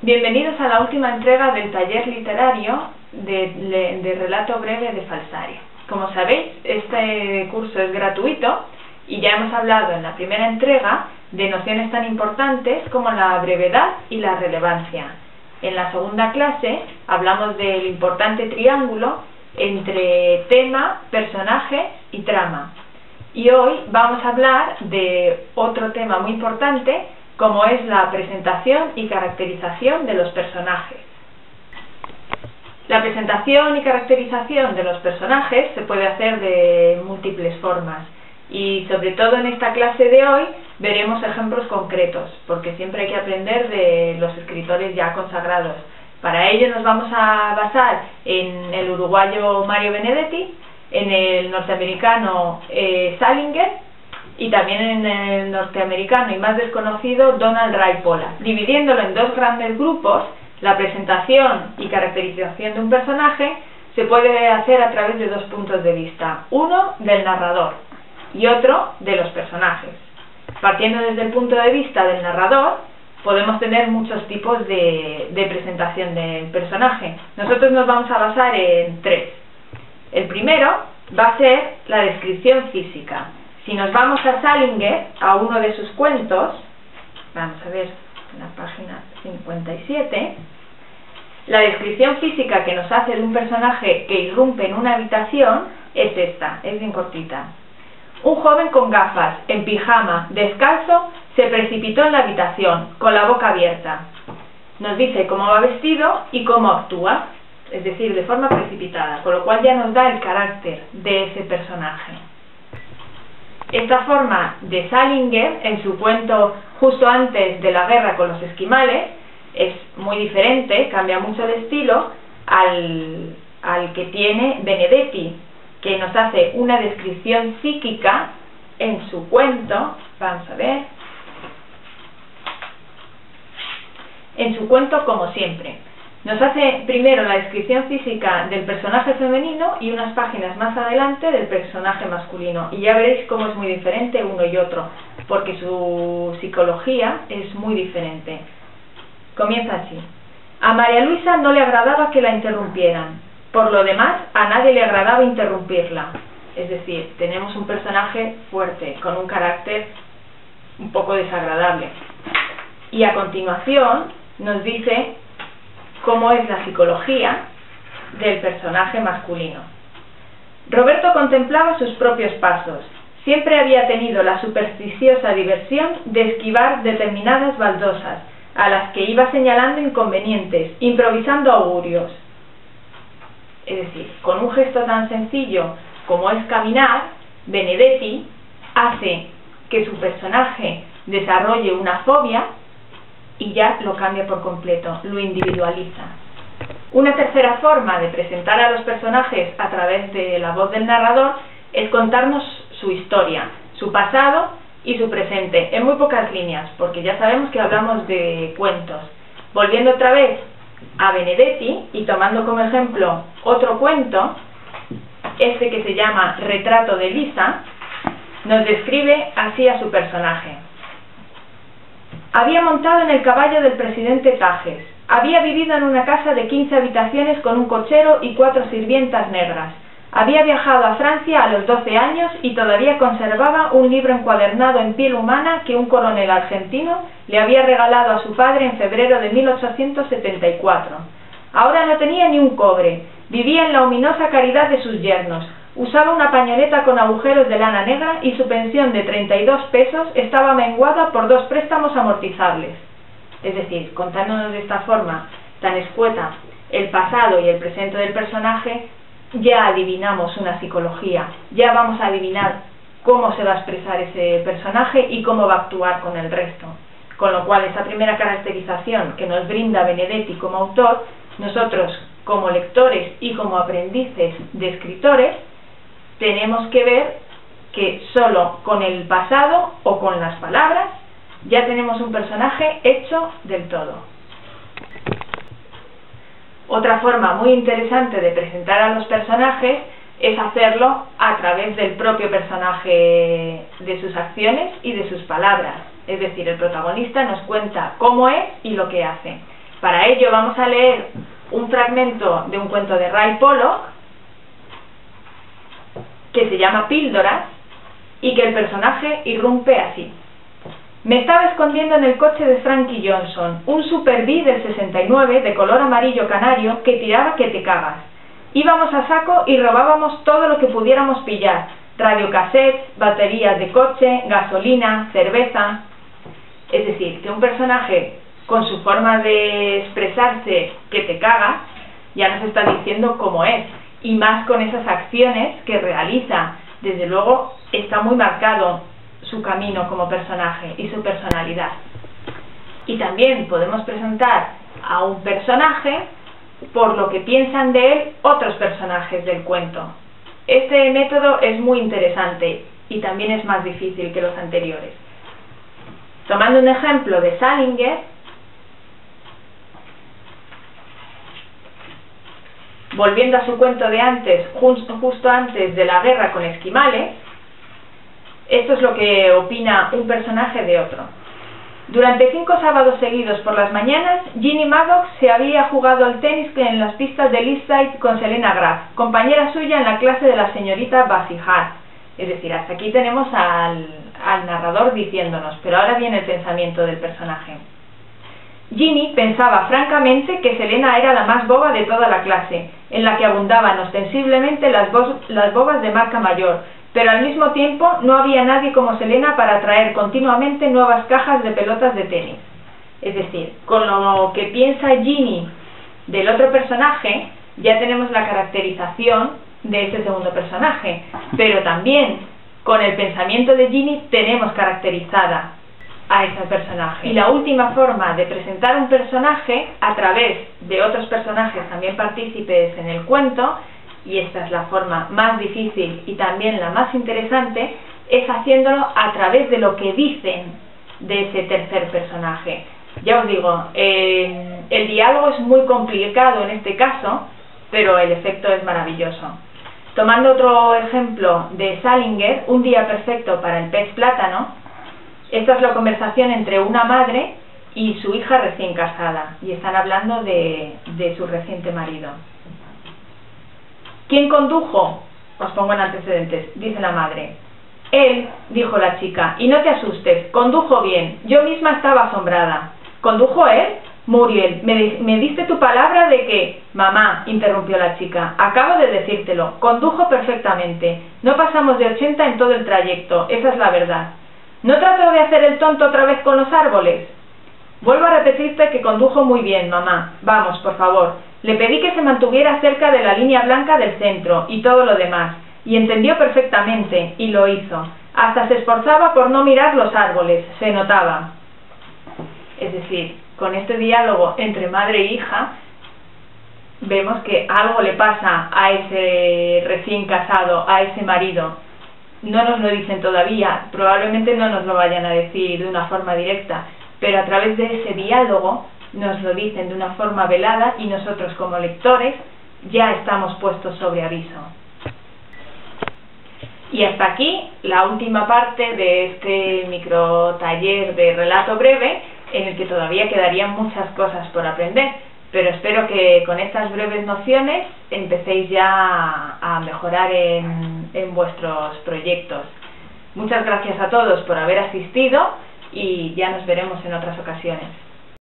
Bienvenidos a la última entrega del taller literario de relato breve de Falsario. Como sabéis, este curso es gratuito y ya hemos hablado en la primera entrega de nociones tan importantes como la brevedad y la relevancia. En la segunda clase hablamos del importante triángulo entre tema, personaje y trama. Y hoy vamos a hablar de otro tema muy importante, como es la presentación y caracterización de los personajes. La presentación y caracterización de los personajes se puede hacer de múltiples formas y sobre todo en esta clase de hoy veremos ejemplos concretos, porque siempre hay que aprender de los escritores ya consagrados. Para ello nos vamos a basar en el uruguayo Mario Benedetti, en el norteamericano Salinger, y también en el norteamericano y más desconocido Donald Ray Pollack. Dividiéndolo en dos grandes grupos, la presentación y caracterización de un personaje se puede hacer a través de dos puntos de vista, uno del narrador y otro de los personajes. Partiendo desde el punto de vista del narrador, podemos tener muchos tipos de presentación del personaje. Nosotros nos vamos a basar en tres. El primero va a ser la descripción física. Si nos vamos a Salinger, a uno de sus cuentos, vamos a ver en la página 57, la descripción física que nos hace de un personaje que irrumpe en una habitación es esta, es bien cortita. Un joven con gafas, en pijama, descalzo, se precipitó en la habitación, con la boca abierta. Nos dice cómo va vestido y cómo actúa, es decir, de forma precipitada, con lo cual ya nos da el carácter de ese personaje. Esta forma de Salinger, en su cuento justo antes de la guerra con los esquimales, es muy diferente, cambia mucho de estilo al que tiene Benedetti, que nos hace una descripción psíquica en su cuento, vamos a ver, en su cuento Como siempre. Nos hace primero la descripción física del personaje femenino y unas páginas más adelante del personaje masculino. Y ya veréis cómo es muy diferente uno y otro, porque su psicología es muy diferente. Comienza así. A María Luisa no le agradaba que la interrumpieran. Por lo demás, a nadie le agradaba interrumpirla. Es decir, tenemos un personaje fuerte, con un carácter un poco desagradable. Y a continuación nos dice cómo es la psicología del personaje masculino. Roberto contemplaba sus propios pasos. Siempre había tenido la supersticiosa diversión de esquivar determinadas baldosas, a las que iba señalando inconvenientes, improvisando augurios. Es decir, con un gesto tan sencillo como es caminar, Benedetti hace que su personaje desarrolle una fobia y ya lo cambia por completo, lo individualiza. Una tercera forma de presentar a los personajes a través de la voz del narrador es contarnos su historia, su pasado y su presente, en muy pocas líneas, porque ya sabemos que hablamos de cuentos. Volviendo otra vez a Benedetti y tomando como ejemplo otro cuento, este que se llama Retrato de Lisa, nos describe así a su personaje. Había montado en el caballo del presidente Tajes. Había vivido en una casa de 15 habitaciones con un cochero y 4 sirvientas negras. Había viajado a Francia a los 12 años y todavía conservaba un libro encuadernado en piel humana que un coronel argentino le había regalado a su padre en febrero de 1874. Ahora no tenía ni un cobre. Vivía en la ominosa caridad de sus yernos. Usaba una pañoleta con agujeros de lana negra y su pensión de 32 pesos estaba menguada por 2 préstamos amortizables. Es decir, contándonos de esta forma tan escueta el pasado y el presente del personaje, ya adivinamos una psicología, ya vamos a adivinar cómo se va a expresar ese personaje y cómo va a actuar con el resto. Con lo cual, esa primera caracterización que nos brinda Benedetti como autor, nosotros como lectores y como aprendices de escritores, tenemos que ver que solo con el pasado o con las palabras ya tenemos un personaje hecho del todo. Otra forma muy interesante de presentar a los personajes es hacerlo a través del propio personaje, de sus acciones y de sus palabras. Es decir, el protagonista nos cuenta cómo es y lo que hace. Para ello vamos a leer un fragmento de un cuento de Ray Pollock que se llama Píldoras y que el personaje irrumpe así. Me estaba escondiendo en el coche de Frankie Johnson, un Super B del 69 de color amarillo canario que tiraba que te cagas. Íbamos a saco y robábamos todo lo que pudiéramos pillar: radiocassettes, baterías de coche, gasolina, cerveza. Es decir, que un personaje con su forma de expresarse que te cagas ya nos está diciendo cómo es, y más con esas acciones que realiza. Desde luego está muy marcado su camino como personaje y su personalidad. Y también podemos presentar a un personaje por lo que piensan de él otros personajes del cuento. Este método es muy interesante y también es más difícil que los anteriores. Tomando un ejemplo de Salinger, volviendo a su cuento de antes, justo antes de la guerra con esquimales, esto es lo que opina un personaje de otro. Durante 5 sábados seguidos por las mañanas, Ginny Maddox se había jugado al tenis en las pistas de Eastside con Selena Graff, compañera suya en la clase de la señorita Basihat. Es decir, hasta aquí tenemos al narrador diciéndonos, pero ahora viene el pensamiento del personaje. Ginny pensaba francamente que Selena era la más boba de toda la clase, en la que abundaban ostensiblemente las bobas de marca mayor, pero al mismo tiempo no había nadie como Selena para traer continuamente nuevas cajas de pelotas de tenis. Es decir, con lo que piensa Ginny del otro personaje, ya tenemos la caracterización de ese segundo personaje, pero también con el pensamiento de Ginny tenemos caracterizada a ese personaje. Y la última forma de presentar un personaje a través de otros personajes también partícipes en el cuento, y esta es la forma más difícil y también la más interesante, es haciéndolo a través de lo que dicen de ese tercer personaje. Ya os digo, el diálogo es muy complicado en este caso, pero el efecto es maravilloso. Tomando otro ejemplo de Salinger, Un día perfecto para el pez plátano, esta es la conversación entre una madre y su hija recién casada, y están hablando de su reciente marido. ¿Quién condujo? Os pongo en antecedentes, dice la madre. Él, dijo la chica, y no te asustes, condujo bien, yo misma estaba asombrada. ¿Condujo él? Muriel, ¿me diste tu palabra de que...? Mamá, interrumpió la chica, acabo de decírtelo, condujo perfectamente, no pasamos de 80 en todo el trayecto, esa es la verdad. ¿No trató de hacer el tonto otra vez con los árboles? Vuelvo a repetirte que condujo muy bien, mamá. Vamos, por favor. Le pedí que se mantuviera cerca de la línea blanca del centro y todo lo demás, y entendió perfectamente, y lo hizo. Hasta se esforzaba por no mirar los árboles, se notaba. Es decir, con este diálogo entre madre e hija, vemos que algo le pasa a ese recién casado, a ese marido. No nos lo dicen todavía, probablemente no nos lo vayan a decir de una forma directa, pero a través de ese diálogo nos lo dicen de una forma velada y nosotros como lectores ya estamos puestos sobre aviso. Y hasta aquí la última parte de este micro taller de relato breve, en el que todavía quedarían muchas cosas por aprender, pero espero que con estas breves nociones empecéis ya a mejorar en vuestros proyectos. Muchas gracias a todos por haber asistido y ya nos veremos en otras ocasiones.